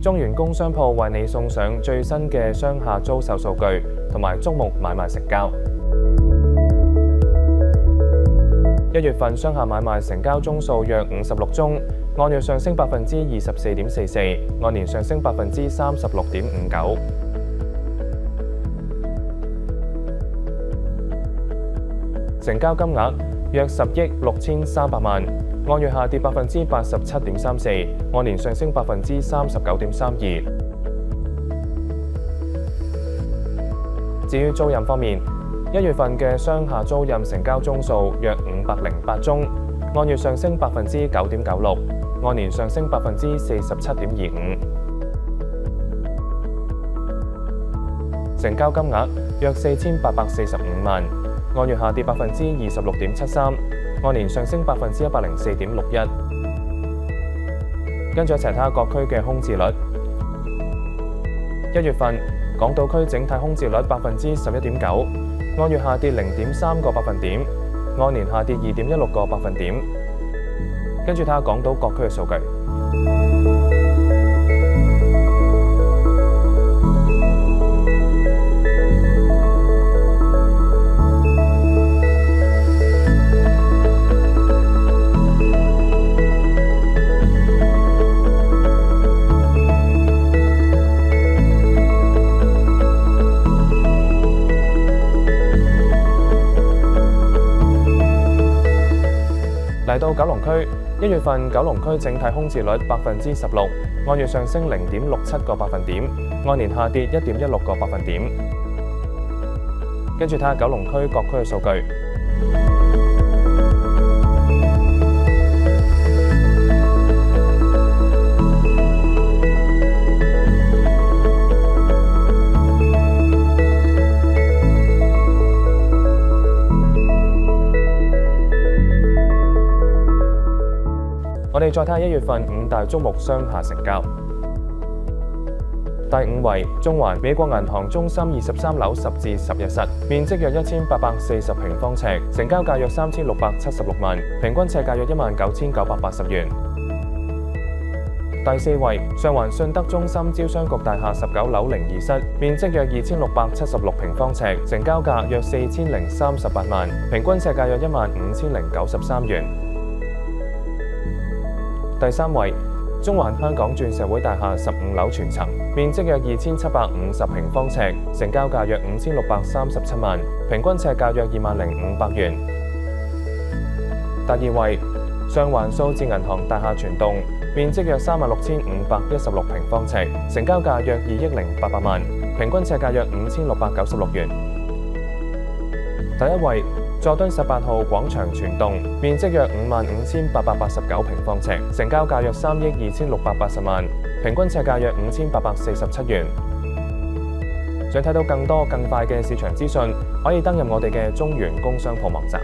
中原工商鋪為你送上最新嘅商廈租售數據同埋矚目買賣成交。1月份商廈買賣成交宗數約56宗，按月上升24.44%，按年上升36.59%。成交金額約10億6300萬，按月下跌87.34%，按年上升39.32%。至於租賃方面，1月份嘅商廈租賃成交宗數約508宗，按月上升9.96%，按年上升47.25%。成交金額約4845萬，按月下跌26.73%，按年上升104.61%。跟住一齊睇下各區嘅空置率。1月份港島區整體空置率11.9%，按月下跌0.3個百分點，按年下跌2.16個百分點。跟住睇下港島各區嘅數據。嚟到九龍區，1月份九龍區整體空置率16%，按月上升0.67個百分點，按年下跌1.16個百分點。跟住睇下九龍區各區嘅數據。我哋再睇下1月份5大矚目商廈成交。第5位，中環美國銀行中心23樓10至11室，面積約1840平方尺，成交價約3676萬，平均尺價約19980元。第4位，上環信德中心招商局大廈19樓02室，面積約2676平方尺，成交價約4038萬，平均尺價約15093元。第3位，中環香港鑽石會大廈15樓全層，面積約2750平方尺，成交價約5637萬，平均尺價約20500元。第2位，上環數字銀行大廈全棟，面積約36516平方尺，成交價約2億0800萬，平均尺價約5696元。第1位，佐敦18號廣場全棟，面積約55889平方尺，成交價約3億2680萬，平均尺價約5847元。想睇到更多更快嘅市場資訊，可以登入我哋嘅中原工商鋪網站。